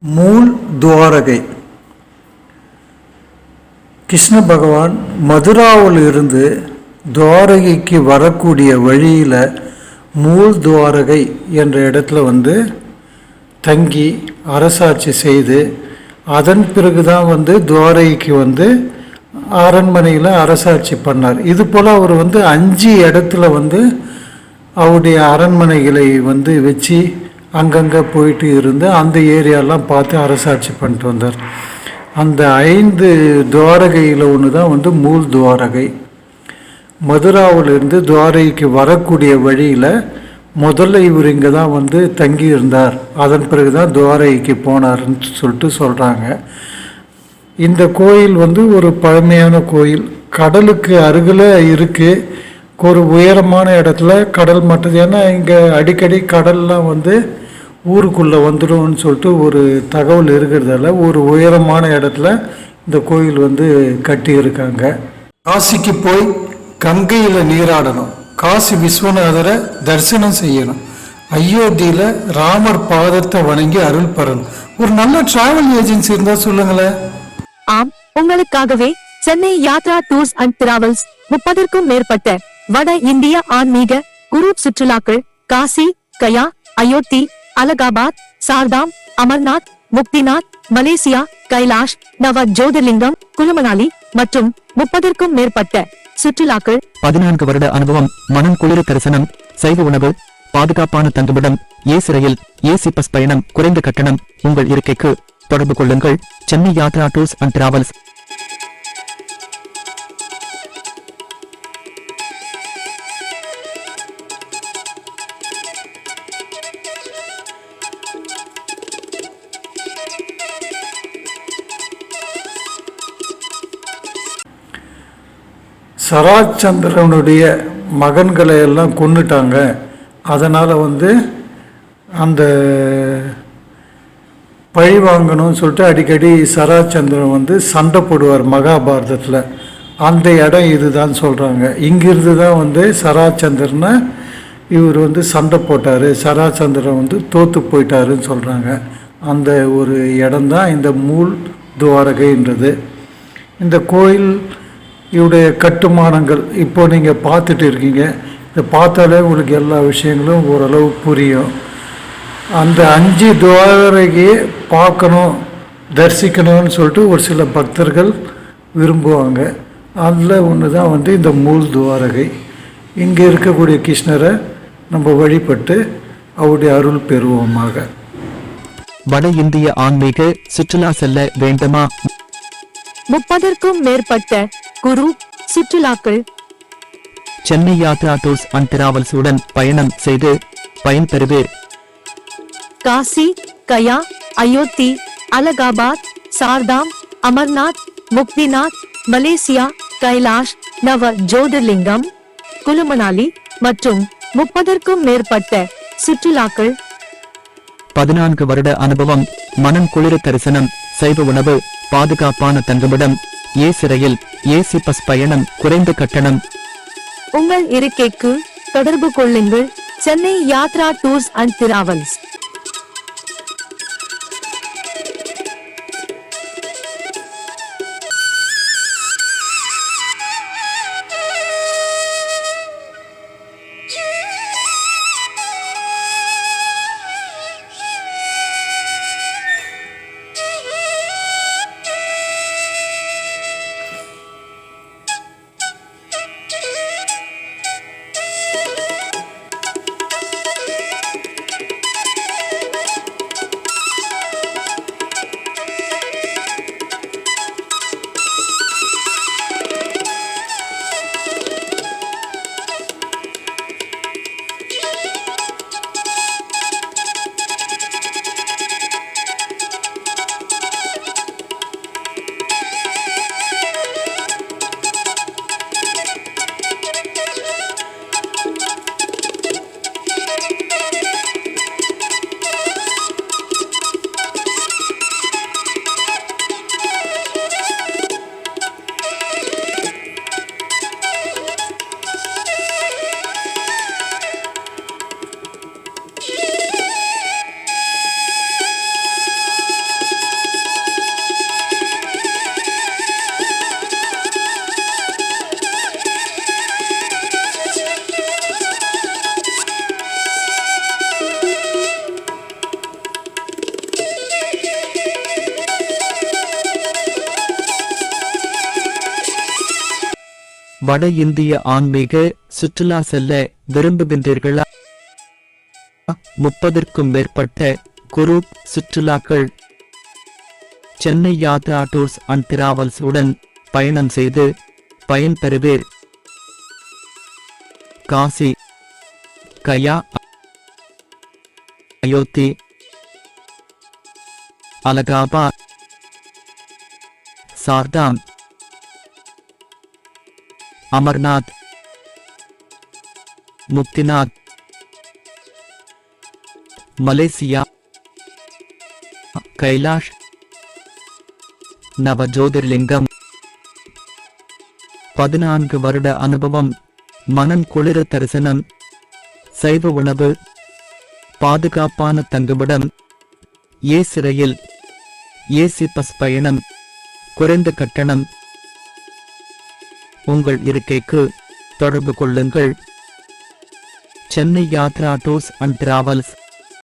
மூல் துவாரகை. கிருஷ்ண பகவான் மதுராவில் இருந்து துவாரகைக்கு வரக்கூடிய வழியில் மூல் துவாரகை என்ற இடத்துல தங்கி அரசாட்சி செய்து அதன் பிறகு தான் துவாரகைக்கு அரண்மனையில் அரசாட்சி பண்ணார். இது போல் அவர் 5 இடத்துல அவருடைய அரண்மனைகளை வச்சு அங்கங்கே போயிட்டு இருந்து அந்த ஏரியாலாம் பார்த்து அரசாட்சி பண்ணிட்டு வந்தார். அந்த 5 துவாரகையில் ஒன்று தான் மூல் துவாரகை. மதுராவிலிருந்து துவாரகைக்கு வரக்கூடிய வழியில் முதல்ல இவர் இங்கே தான் தங்கி இருந்தார். அதன் பிறகு தான் துவாரகைக்கு போனார்ன்னு சொல்கிறாங்க. இந்த கோயில் ஒரு பழமையான கோயில். கடலுக்கு அருகில் இருக்குது. ஒரு உயரமான இடத்துல கடல் மட்டது. ஏன்னா இங்கே அடிக்கடி கடல்லாம் ஊருக்குள்ளே வந்துடும்னு சொல்லிட்டு ஒரு தகவல் இருக்கிறதால ஒரு உயரமான இடத்துல இந்த கோயில் கட்டியிருக்காங்க. காசிக்கு போய் கங்கையில் நீராடணும். காசி விஸ்வநாதரை தரிசனம் செய்யணும். அயோத்தியில் ராமர் பாதத்தை வணங்கி அருள் பெறணும். ஒரு நல்ல டிராவல் ஏஜென்சி இருந்தால் சொல்லுங்களேன். ஆம், உங்களுக்காகவே Chennai Yatra tours and travels 30க்கும் மேற்பட்ட வட இந்திய ஆன்மீக குரூப் சுற்றுலாக்கள் காசி, கயா, அயோத்தி, அலகாபாத், சார்தாம், அமர்நாத், முக்திநாத், மலேசியா, கைலாஷ், நவ ஜோதிர்லிங்கம், குழுமணாலி மற்றும் 30க்கும் மேற்பட்ட சுற்றுலாக்கள். 14 வருட அனுபவம், மனம் குளிர தரிசனம், சைவ உணவு, பாதுகாப்பான தங்குமிடம், ஏசி ரயில், ஏசி பஸ் பயணம், குறைந்த கட்டணம். உங்கள் இருக்கைக்கு தொடர்பு கொள்ளுங்கள். Chennai Yatra tours and travels. சராச்சந்திரனுடைய மகன்களை எல்லாம் கொன்னுட்டாங்க. அதனால் அந்த பழி வாங்கணும்னு சொல்லிட்டு அடிக்கடி சராச்சந்திரன் சண்டை போடுவார் மகாபாரதத்தில். அந்த இடம் இதுதான் சொல்கிறாங்க. இங்கிருந்து தான் சராச்சந்திரனை இவர் சண்டை போட்டார். சராச்சந்திரன் தோற்று போயிட்டாருன்னு சொல்கிறாங்க. அந்த ஒரு இடம்தான் இந்த மூல் துவாரகைன்றது. இந்த கோயில் இவருடைய கட்டுமானங்கள் இப்போ நீங்கள் பார்த்துட்டு இருக்கீங்க. இதை பார்த்தாலே உங்களுக்கு எல்லா விஷயங்களும் ஓரளவு புரியும். அந்த 5 துவாரகையை பார்க்கணும், தரிசிக்கணும்னு சொல்லிட்டு ஒரு சில பக்தர்கள் விரும்புவாங்க. அதில் ஒன்று தான் இந்த மூல் துவாரகை. இங்கே இருக்கக்கூடிய கிருஷ்ணரை நம்ம வழிபட்டு அவருடைய அருள் பெறுவோமாக. வட இந்திய ஆன்மீக சுற்றுலா செல்ல வேண்டுமா? 30க்கும் மேற்பட்ட குரு சுற்றுலாக்கள் Chennai Yatra tours and travels உடன் பயணம் செய்து பயன்பெறுவீர். காசி, கயா, அயோத்தி, அலகாபாத், சார்தாம், அமர்நாத், முக்திநாத், மலேசியா, கைலாஷ், நவ ஜோதிர்லிங்கம், குழுமணாலி மற்றும் 30க்கும் மேற்பட்ட சுற்றுலாக்கள். 14 வருட அனுபவம், மனம் குளிர தரிசனம், சைவ உணவு, பாதுகாப்பான தங்குமிடம், ஏசி ரயில், ஏசி பஸ் பயணம், குறைந்த கட்டணம். உங்கள் இருக்கைக்கு தொடர்பு கொள்ளுங்கள். Chennai Yatra tours and travels. வட இந்திய ஆன்மீக சுற்றுலா செல்ல விரும்புகின்றீர்களா? 30க்கும் மேற்பட்ட குரூப் சுற்றுலாக்கள் Chennai Yatra tours and travels உடன் பயணம் செய்து பயன்பெறுவீர். காசி, கயா, அயோத்தி, அலகாபாத், சார்தாம், அமர்நாத், முக்திநாத், மலேசியா, கைலாஷ், நவஜோதிர்லிங்கம். 14 வருட அனுபவம், மனம் குளிர தரிசனம், சைவ உணவு, பாதுகாப்பான தங்குமிடம், ஏசி ரயில், ஏசி பஸ் பயணம், குறைந்த கட்டணம். உங்கள் இருக்கைக்கு தொடர்பு கொள்ளுங்கள். Chennai Yatra tours and travels.